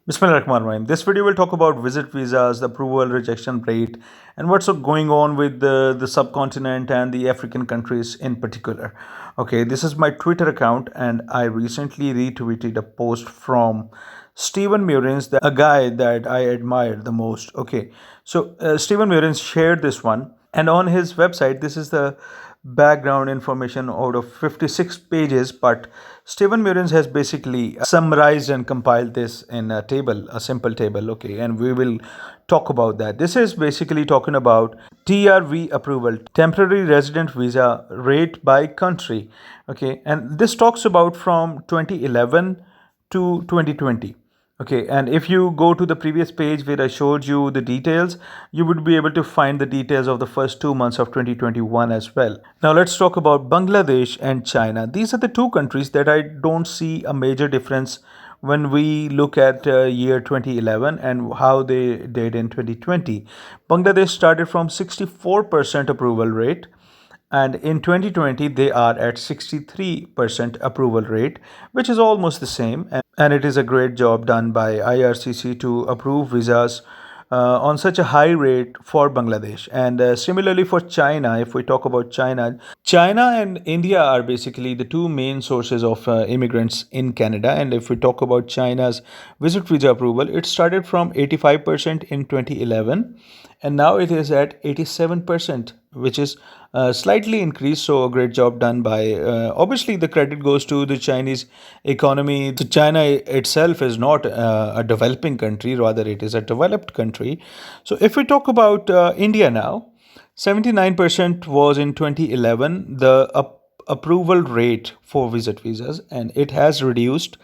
Bismillahirrahmanirrahim. This video will talk about visit visas, the approval rejection rate, and what's going on with the subcontinent and the African countries in particular. Okay, this is my Twitter account, and I recently retweeted a post from Stephen Muerrens, a guy that I admire the most. Okay, so Stephen Muerrens shared this one, and on his website, this is the background information out of 56 pages, but Stephen Muerrens has basically summarized and compiled this in a table, a simple table. Okay, and we will talk about that. This is basically talking about TRV approval, temporary resident visa rate by country. Okay, and this talks about from 2011 to 2020. Okay, and if you go to the previous page where I showed you the details, you would be able to find the details of the first 2 months of 2021 as well. Now let's talk about Bangladesh and China. These are the two countries that I don't see a major difference when we look at year 2011 and how they did in 2020. Bangladesh started from 64% approval rate, and in 2020 they are at 63% approval rate, which is almost the same, and it is a great job done by IRCC to approve visas on such a high rate for Bangladesh. And similarly for China, if we talk about China and India are basically the two main sources of immigrants in Canada. And if we talk about China's visit visa approval, it started from 85% in 2011, and now it is at 87%, which is slightly increased. So a great job done by, obviously the credit goes to the Chinese economy. So China itself is not a developing country, rather it is a developed country. So if we talk about India now, 79% was in 2011 the approval rate for visit visas, and it has reduced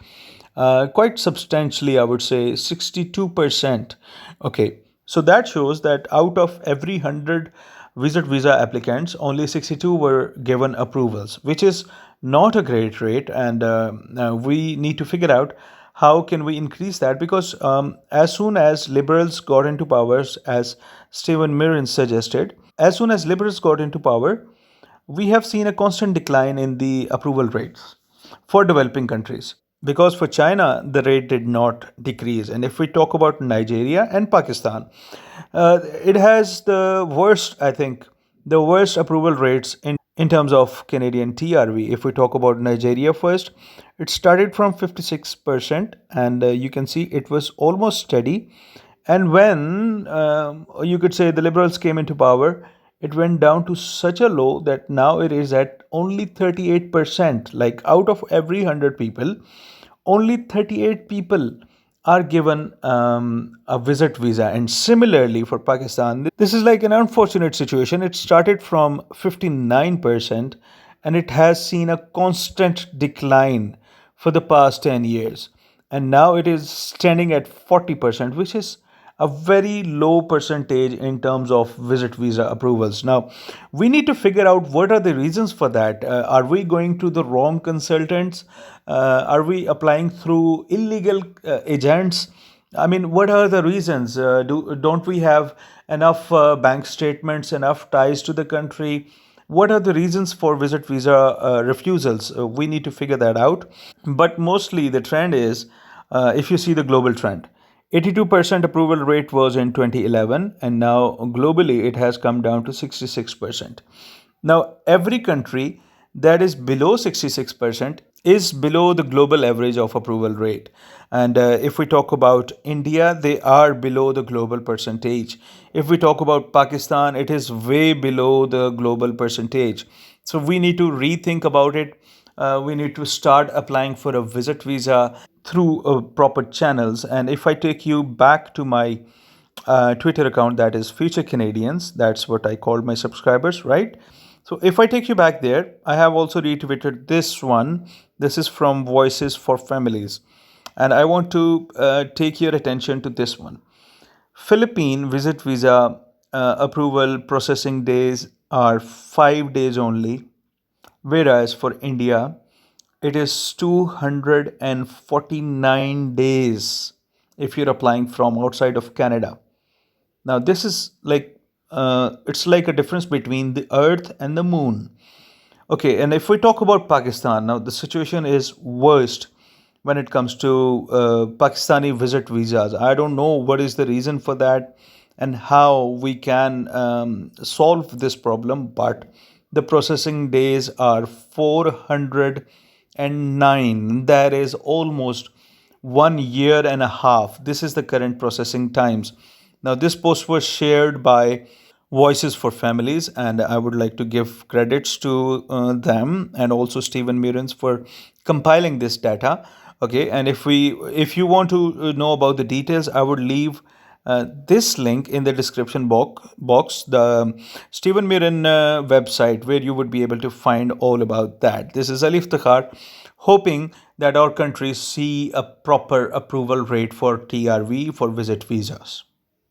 quite substantially, I would say 62%. Okay, so that shows that out of every 100 visit visa applicants, only 62 were given approvals, which is not a great rate. And we need to figure out how can we increase that, because as soon as liberals got into powers, as Stephen Mirren suggested, as soon as liberals got into power, we have seen a constant decline in the approval rates for developing countries, because for China the rate did not decrease. And if we talk about Nigeria and Pakistan, it has the worst, I think, the worst approval rates in terms of Canadian TRV. If we talk about Nigeria first, it started from 56%, and you can see it was almost steady. And when you could say the liberals came into power, it went down to such a low that now it is at only 38%. Like out of every 100 people, only 38 people are given a visit visa. And similarly for Pakistan, this is like an unfortunate situation. It started from 59%, and it has seen a constant decline for the past 10 years. And now it is standing at 40%, which is a very low percentage in terms of visit visa approvals. Now, we need to figure out what are the reasons for that. Are we going to the wrong consultants? Are we applying through illegal agents? I mean, what are the reasons? Don't we have enough bank statements, enough ties to the country? What are the reasons for visit visa refusals? We need to figure that out. But mostly the trend is, if you see the global trend, 82% approval rate was in 2011, and now globally it has come down to 66%. Now, every country that is below 66% is below the global average of approval rate. And if we talk about India, they are below the global percentage. If we talk about Pakistan, it is way below the global percentage. So we need to rethink about it. We need to start applying for a visit visa through proper channels. And if I take you back to my Twitter account, that is Future Canadians, that's what I called my subscribers, right? So if I take you back there, I have also retweeted this one. This is from Voices for Families. And I want to take your attention to this one. Philippine visit visa approval processing days are 5 days only, whereas for India, it is 249 days if you're applying from outside of Canada. Now, this is like, it's like a difference between the earth and the moon. Okay, and if we talk about Pakistan, now the situation is worst. when it comes to Pakistani visit visas. I don't know what is the reason for that and how we can solve this problem, but the processing days are 409. That is almost 1 year and a half. This is the current processing times. Now, this post was shared by Voices for Families, and I would like to give credits to them and also Stephen Muerrens for compiling this data. Okay, and if you want to know about the details, I would leave this link in the description box, the Stephen Muerren website, where you would be able to find all about that. This is Iftikhar, hoping that our countries see a proper approval rate for TRV, for visit visas.